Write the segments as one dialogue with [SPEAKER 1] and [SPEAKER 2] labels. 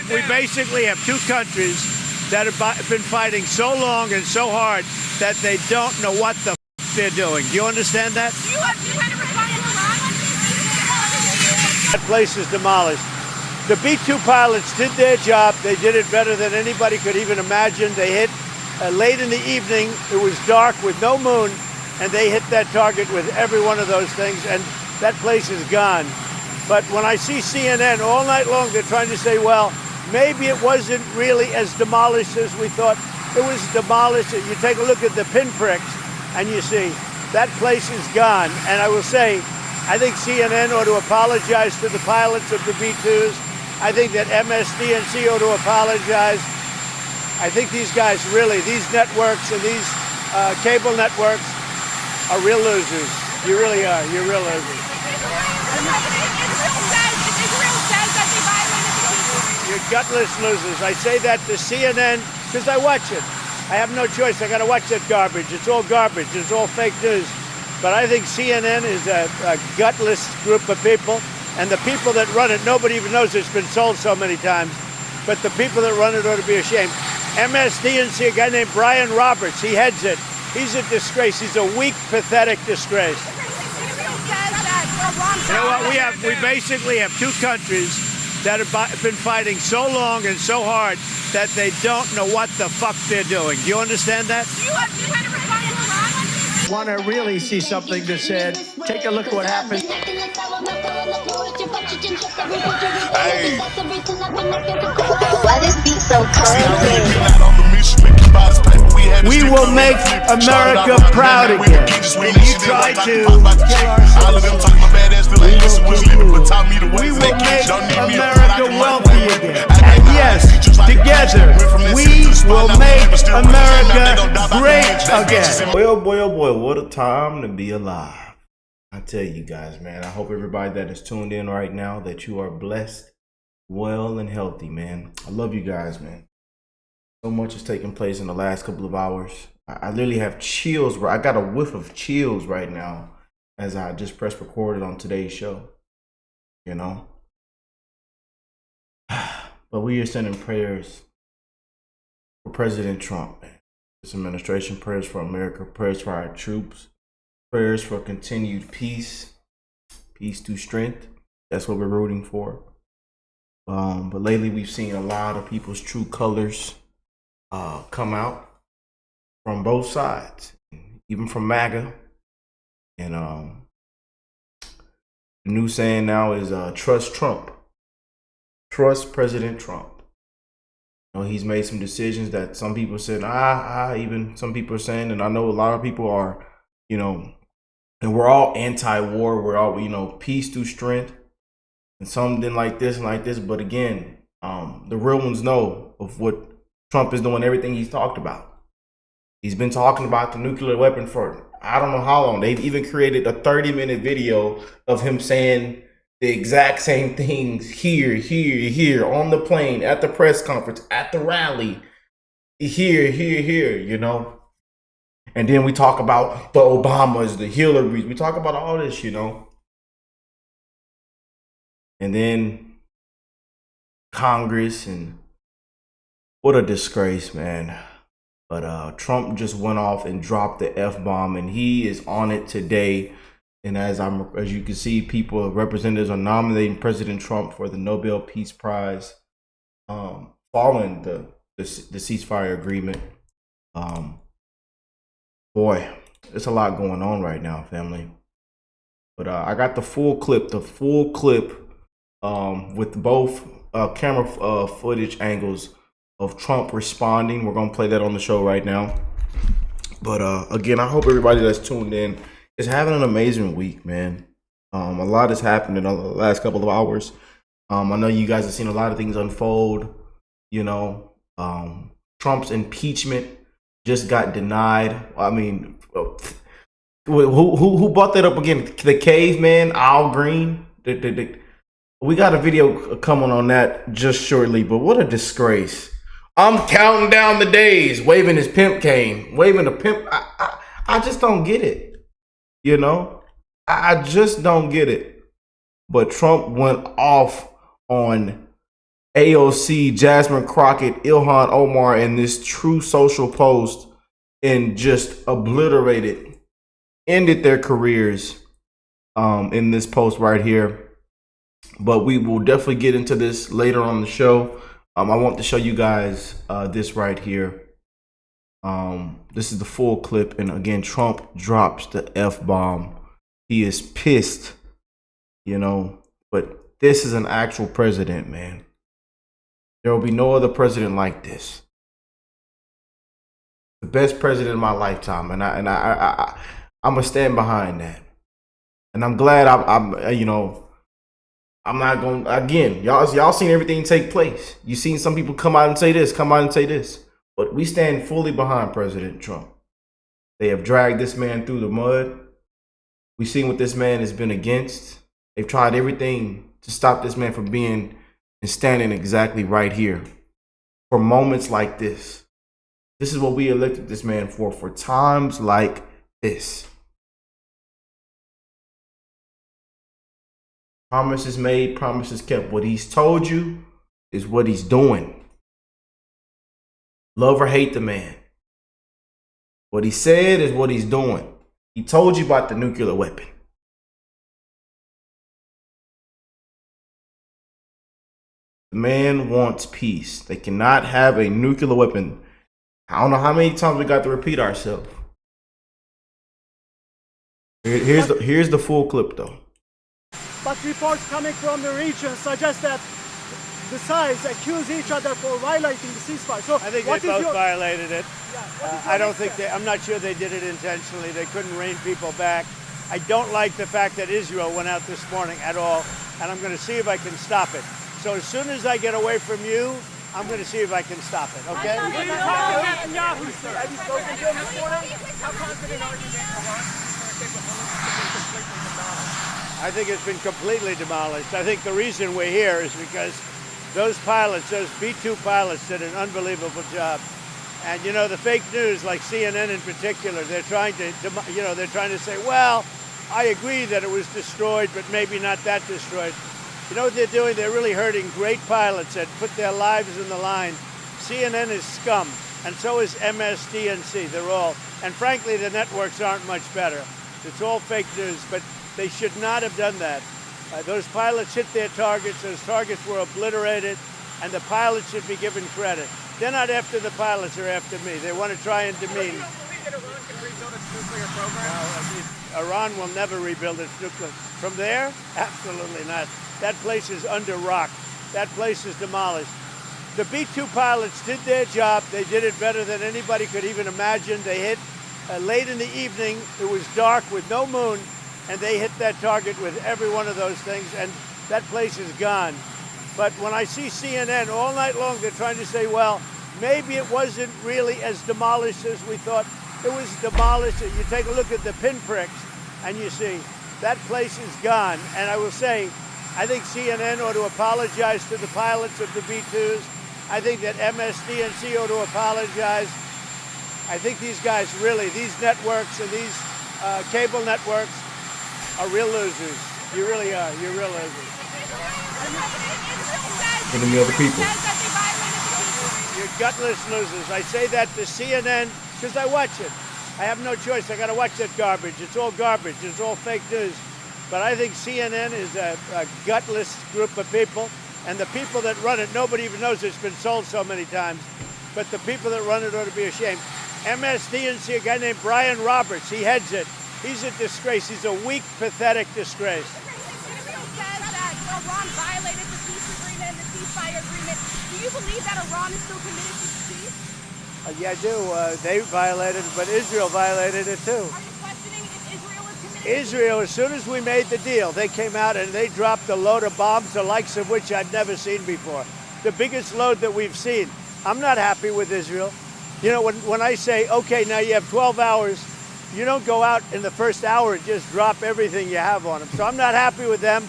[SPEAKER 1] we basically have two countries that have been fighting so long and so hard that they don't know what the they're doing. Do you understand that?
[SPEAKER 2] You had a response to Iran?
[SPEAKER 1] That place is demolished. The B-2 pilots did their job. They did it better than anybody could even imagine. They hit late in the evening. It was dark with no moon, and they hit that target with every one of those things, and that place is gone. But when I see CNN all night long, they're trying to say, well, maybe it wasn't really as demolished as we thought. It was demolished. You take a look at the pinpricks, and you see that place is gone. And I will say, I think CNN ought to apologize to the pilots of the B-2s. I think that MSDNC ought to apologize. I think these guys really, these networks and these cable networks are real losers. You really are. You're real losers. You're gutless losers. I say that to CNN because I watch it. I have no choice. I got to watch that garbage. It's all garbage. It's all fake news. But I think CNN is a gutless group of people. And the people that run it, nobody even knows it's been sold so many times. But the people that run it ought to be ashamed. MSDNC, a guy named Brian Roberts, he heads it. He's a disgrace. He's a weak, pathetic disgrace. You know what? We basically have two countries that have been fighting so long and so hard that they don't know what the fuck they're doing. Do you understand that?
[SPEAKER 2] You had a response to Iran?
[SPEAKER 1] Want to really see something that's said? Take a look at what happened.
[SPEAKER 3] Why this beat so cold?
[SPEAKER 1] We will make America proud again. And you try to kill we will make America wealthy again. And yes, together, we will make America great again.
[SPEAKER 4] Well, boy, oh boy, what a time to be alive. I tell you guys, man, I hope everybody that is tuned in right now that you are blessed, well, and healthy, man. I love you guys, man. So much has taken place in the last couple of hours. I literally have chills. I got a whiff of chills right now as I just pressed recorded on today's show. You know? But we are sending prayers for President Trump, man. This administration, prayers for America, prayers for our troops, prayers for continued peace, peace through strength. That's what we're rooting for. But lately we've seen a lot of people's true colors come out from both sides, even from MAGA. And the new saying now is trust Trump. Trust President Trump. You know, he's made some decisions that some people said, even some people are saying, and I know a lot of people are, you know, and we're all anti-war. We're all, you know, peace through strength. And some didn't like this and like this. But again, the real ones know of what Trump is doing, everything he's talked about. He's been talking about the nuclear weapon for I don't know how long. They've even created a 30-minute video of him saying the exact same things here, on the plane, at the press conference, at the rally, here, you know. And then we talk about the Obamas, the Hillarys. We talk about all this, you know. And then Congress, and what a disgrace, man. But Trump just went off and dropped the F-bomb, and he is on it today. And as you can see, representatives are nominating President Trump for the Nobel Peace Prize, following the ceasefire agreement. Boy, there's a lot going on right now, family. But I got the full clip with both camera footage angles of Trump responding. We're gonna play that on the show right now. But again, I hope everybody that's tuned in is having an amazing week, man. A lot has happened in the last couple of hours. I know you guys have seen a lot of things unfold. You know, Trump's impeachment just got denied. I mean, who brought that up again? The caveman, Al Green. We got a video coming on that just shortly. But what a disgrace! I'm counting down the days, waving his pimp cane, waving the pimp. I just don't get it. You know, I just don't get it. But Trump went off on AOC, Jasmine Crockett, Ilhan Omar in this True Social post and just obliterated, ended their careers in this post right here. But we will definitely get into this later on the show. I want to show you guys this right here. This is the full clip. And again, Trump drops the F-bomb. He is pissed, you know, but this is an actual president, man. There will be no other president like this. The best president in my lifetime, and I'm gonna stand behind that. And I'm glad I'm you know, I'm not going to, again, y'all seen everything take place. You seen some people come out and say this, but we stand fully behind President Trump. They have dragged this man through the mud. We've seen what this man has been against. They've tried everything to stop this man from being and standing exactly right here for moments like this. This is what we elected this man for times like this. Promises made, promises kept. What he's told you is what he's doing. Love or hate the man. What he said is what he's doing. He told you about the nuclear weapon. The man wants peace. They cannot have a nuclear weapon. I don't know how many times we got to repeat ourselves. Here's the full clip though.
[SPEAKER 5] But reports coming from the region suggest that the sides accuse each other for violating the ceasefire. So
[SPEAKER 1] I think they both violated it. Yeah, I'm not sure they did it intentionally. They couldn't rein people back. I don't like the fact that Israel went out this morning at all, and I'm going to see if I can stop it. So as soon as I get away from you, I'm going to see if I can stop it, okay?
[SPEAKER 5] Have you spoken to him this morning? How confident are you that Iran's capabilities have been completely demolished?
[SPEAKER 1] I think it's been completely demolished. I think the reason we're here is because those pilots, those B-2 pilots, did an unbelievable job. And you know, the fake news, like CNN in particular, they're trying to say, well, I agree that it was destroyed, but maybe not that destroyed. You know what they're doing? They're really hurting great pilots that put their lives in the line. CNN is scum, and so is MSDNC. They're all, and frankly, the networks aren't much better. It's all fake news, but they should not have done that. Those pilots hit their targets. Those targets were obliterated, and the pilots should be given credit. They're not after the pilots, they're after me. They want to try and demean.
[SPEAKER 5] You don't believe that Iran can rebuild its nuclear program?
[SPEAKER 1] Iran will never rebuild its nuclear. From there? Absolutely not. That place is under rock. That place is demolished. The B-2 pilots did their job. They did it better than anybody could even imagine. They hit late in the evening. It was dark with no moon, and they hit that target with every one of those things, and that place is gone. But when I see CNN all night long, they're trying to say, well, maybe it wasn't really as demolished as we thought. It was demolished. You take a look at the pinpricks, and you see that place is gone. And I will say, I think CNN ought to apologize to the pilots of the B-2s. I think that MSDNC ought to apologize. I think these guys really, these networks and these cable networks are real losers. You really are. You're real losers.
[SPEAKER 4] Enemy of the people.
[SPEAKER 1] You're gutless losers. I say that to CNN because I watch it. I have no choice. I got to watch that garbage. It's all garbage. It's all fake news. But I think CNN is a gutless group of people. And the people that run it, nobody even knows it's been sold so many times. But the people that run it ought to be ashamed. MSDNC, a guy named Brian Roberts, he heads it. He's a disgrace. He's a weak, pathetic disgrace.
[SPEAKER 2] Israel says that Iran violated the peace agreement and the ceasefire agreement. Do you believe that Iran is still committed to peace?
[SPEAKER 1] Yeah, I do. They violated it, but Israel violated it too.
[SPEAKER 2] Are you questioning if Israel is committed?
[SPEAKER 1] Israel, as soon as we made the deal, they came out and they dropped a load of bombs, the likes of which I'd never seen before. The biggest load that we've seen. I'm not happy with Israel. You know, when I say, okay, now you have 12 hours, you don't go out in the first hour and just drop everything you have on them. So I'm not happy with them.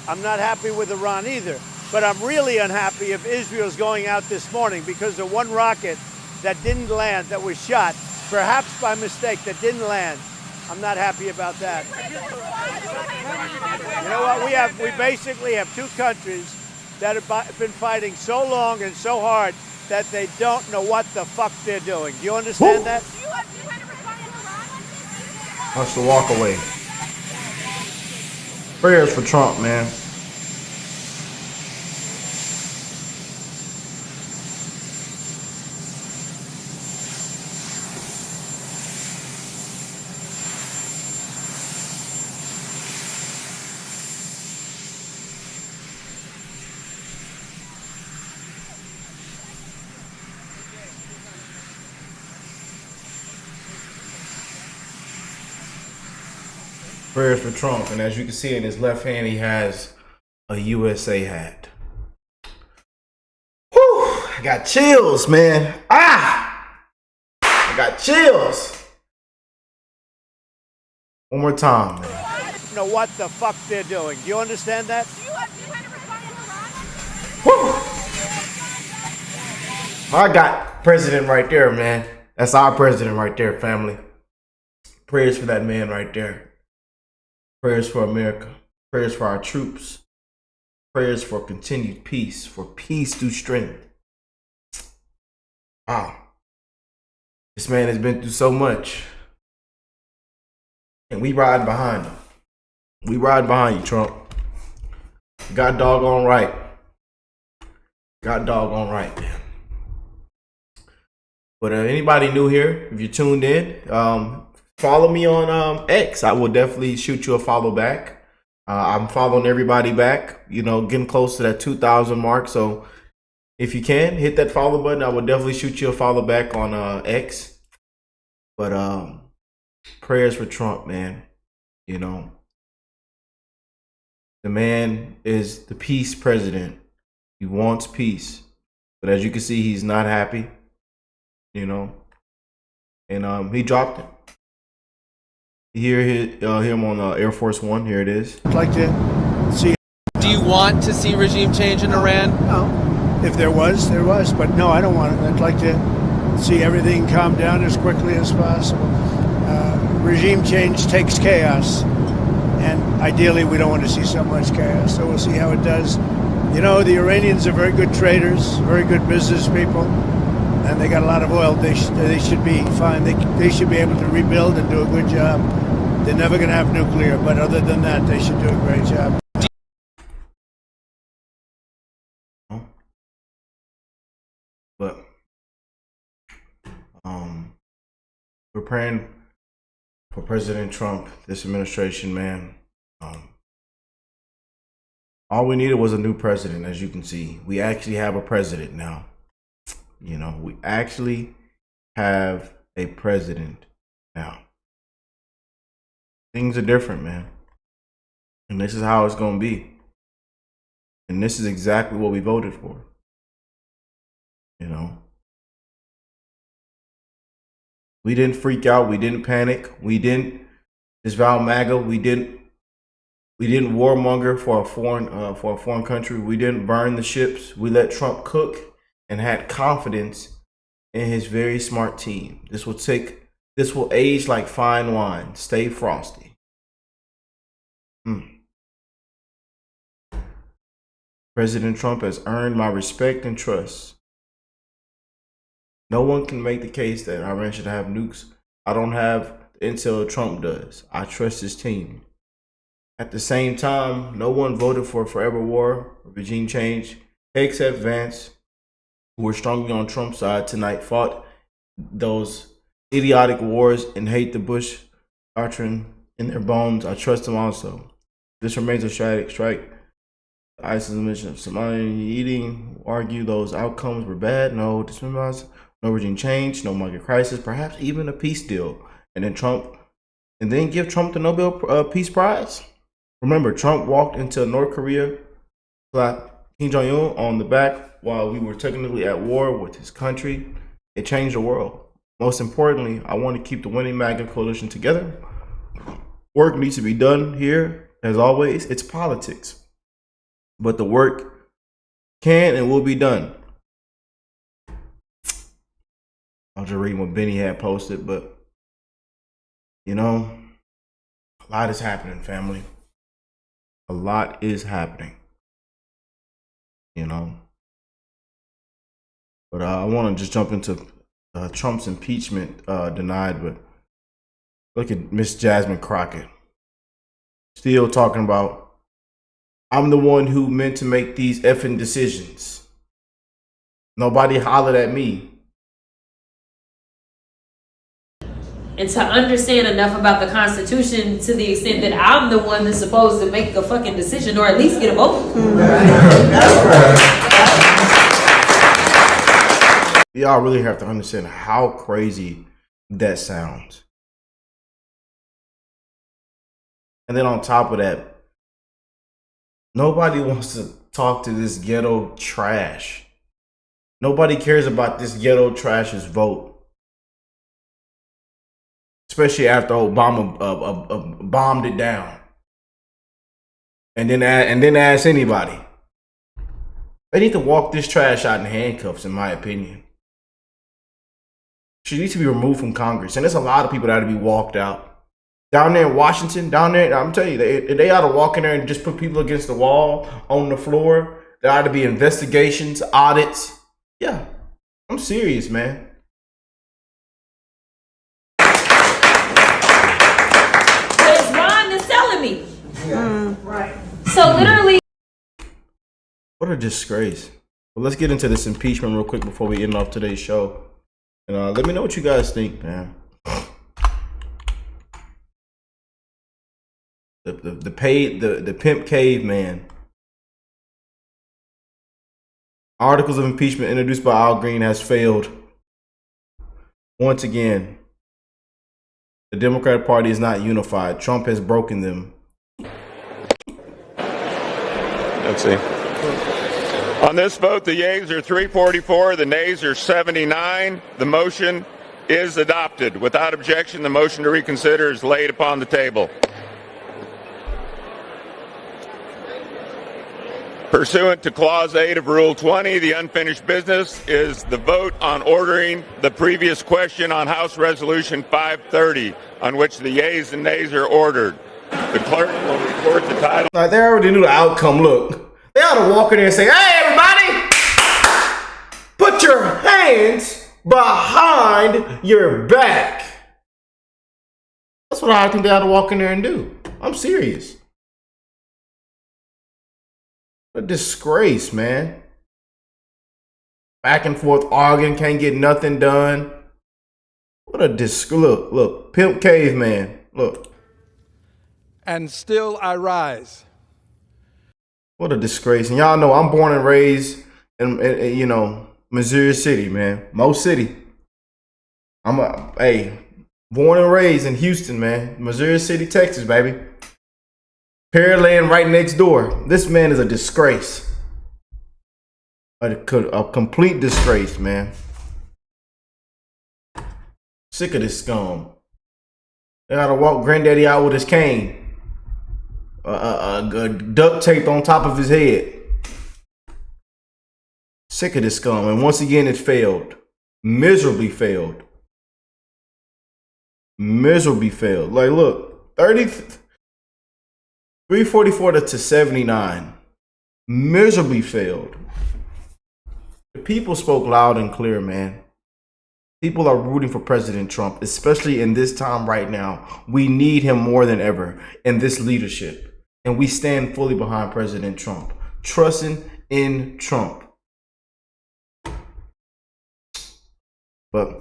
[SPEAKER 1] I'm not happy with Iran either. But I'm really unhappy if Israel's going out this morning because of one rocket that didn't land, that was shot, perhaps by mistake, that didn't land. I'm not happy about that. You know what? We basically have two countries that have been fighting so long and so hard that they don't know what the fuck they're doing. Do you understand that?
[SPEAKER 2] Do you kind of respond to Iran?
[SPEAKER 4] Wants to walk away. Prayers for Trump, man. Prayers for Trump. And as you can see in his left hand, he has a USA hat. Whew, I got chills, man. I got chills. One more time, man.
[SPEAKER 1] Know what the fuck they're doing. Do you understand that?
[SPEAKER 2] Do you kind of respond to Iran?
[SPEAKER 4] Whew. I got president right there, man. That's our president right there, family. Prayers for that man right there. Prayers for America. Prayers for our troops. Prayers for continued peace. For peace through strength. Wow. This man has been through so much. And we ride behind him. We ride behind you, Trump. God doggone right. God doggone right, man. But anybody new here, if you're tuned in, follow me on X. I will definitely shoot you a follow back. I'm following everybody back, you know, getting close to that 2,000 mark. So if you can, hit that follow button. I will definitely shoot you a follow back on X. But prayers for Trump, man. You know, the man is the peace president. He wants peace. But as you can see, he's not happy, you know, and he dropped it. Hear him on Air Force One. Here it is.
[SPEAKER 1] I'd like to see.
[SPEAKER 6] Do you want to see regime change in Iran?
[SPEAKER 1] No. If there was, there was. But no, I don't want it. I'd like to see everything calm down as quickly as possible. Regime change takes chaos. And ideally, we don't want to see so much chaos. So we'll see how it does. You know, the Iranians are very good traders, very good business people. And they got a lot of oil. They should be fine. They should be able to rebuild and do a good job. They're never going to have nuclear, but other than that, they should do a great job.
[SPEAKER 4] But we're praying for President Trump, this administration, man. All we needed was a new president, as you can see. We actually have a president now. You know, we actually have a president now. Things are different, man. And this is how it's going to be. And this is exactly what we voted for. You know, we didn't freak out. We didn't panic. We didn't disavow MAGA. We didn't warmonger for a foreign country. We didn't burn the ships. We let Trump cook and had confidence in his very smart team. This will age like fine wine. Stay frosty. President Trump has earned my respect and trust. No one can make the case that Iran should have nukes. I don't have the intel Trump does. I trust his team. At the same time, no one voted for forever war or regime change except Vance, who were strongly on Trump's side tonight, fought those idiotic wars and hate the Bush doctrine in their bones. I trust them also. This remains a strategic strike. ISIS mission of Somalia eating, argue those outcomes were bad. No dismemberment, no regime change, no market crisis, perhaps even a peace deal. And then give Trump the Nobel Peace Prize. Remember, Trump walked into North Korea, slapped Kim Jong-un on the back while we were technically at war with his country. It changed the world. Most importantly, I want to keep the winning MAGA coalition together. Work needs to be done here. As always, it's politics. But the work can and will be done. I'll just read what Benny had posted, but you know, a lot is happening, family. A lot is happening. you know. But I want to just jump into Trump's impeachment denied. But look at Miss Jasmine Crockett. Still talking about, I'm the one who meant to make these effing decisions. Nobody hollered at me.
[SPEAKER 7] And to understand enough about the Constitution to the extent that I'm the one that's supposed to make the fucking decision or at least get a vote.
[SPEAKER 4] Y'all really have to understand how crazy that sounds. And then on top of that, nobody wants to talk to this ghetto trash. Nobody cares about this ghetto trash's vote. Especially after Obama bombed it down. And then ask anybody. They need to walk this trash out in handcuffs, in my opinion. She needs to be removed from Congress. And there's a lot of people that ought to be walked out. Down there in Washington, I'm telling you, they ought to walk in there and just put people against the wall, on the floor. There ought to be investigations, audits. Yeah, I'm serious, man.
[SPEAKER 7] Because Ron is telling me. Right. So literally.
[SPEAKER 4] What a disgrace. Well, let's get into this impeachment real quick before we end off today's show. And let me know what you guys think, man. The pimp caveman. Articles of impeachment introduced by Al Green has failed. Once again, the Democratic Party is not unified. Trump has broken them.
[SPEAKER 8] Let's see. On this vote, the yeas are 344, the nays are 79. The motion is adopted. Without objection, the motion to reconsider is laid upon the table. Pursuant to Clause 8 of Rule 20, the unfinished business is the vote on ordering the previous question on House Resolution 530, on which the yeas and nays are ordered. The clerk will report the title.
[SPEAKER 4] Like, they already knew the outcome. Look, they ought to walk in there and say, hey, everybody, put your hands behind your back. That's what I think they ought to walk in there and do. I'm serious. A disgrace, man. Back and forth arguing, can't get nothing done. What a look, pimp caveman, look.
[SPEAKER 9] And still I rise.
[SPEAKER 4] What a disgrace. And y'all know I'm born and raised in you know, Missouri City, man. Mo City. Born and raised in Houston, man. Missouri City, Texas, baby. Pearland right next door. This man is a disgrace. A complete disgrace, man. Sick of this scum. They gotta walk granddaddy out with his cane. Duct taped on top of his head. Sick of this scum. And once again, it failed. Miserably failed. Miserably failed. Like, look, 344 to 79. Miserably failed. The people spoke loud and clear, man. People are rooting for President Trump, especially in this time right now. We need him more than ever in this leadership. And we stand fully behind President Trump. Trusting in Trump. But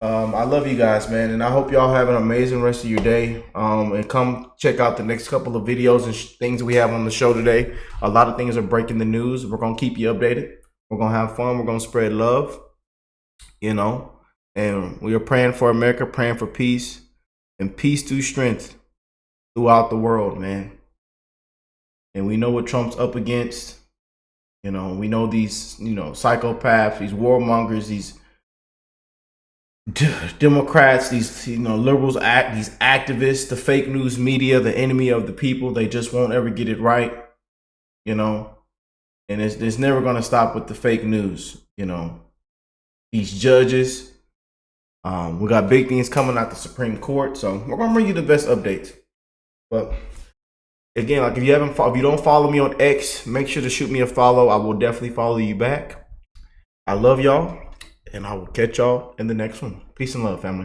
[SPEAKER 4] I love you guys, man, and I hope y'all have an amazing rest of your day. And come check out the next couple of videos and things we have on the show today. A lot of things are breaking the news. We're gonna keep you updated. We're gonna have fun. We're gonna spread love, you know. And we are praying for America, praying for peace, and peace through strength throughout the world, man. And we know what Trump's up against. You know, we know these, you know, psychopaths, these warmongers, these Democrats, these, you know, liberals, these activists, the fake news media, the enemy of the people. They just won't ever get it right, you know. And it's never going to stop with the fake news, you know. These judges, we got big things coming out the Supreme Court, so we're going to bring you the best updates. But Again, like if you don't follow me on X, make sure to shoot me a follow. I will definitely follow you back. I love y'all, and I will catch y'all in the next one. Peace and love, family.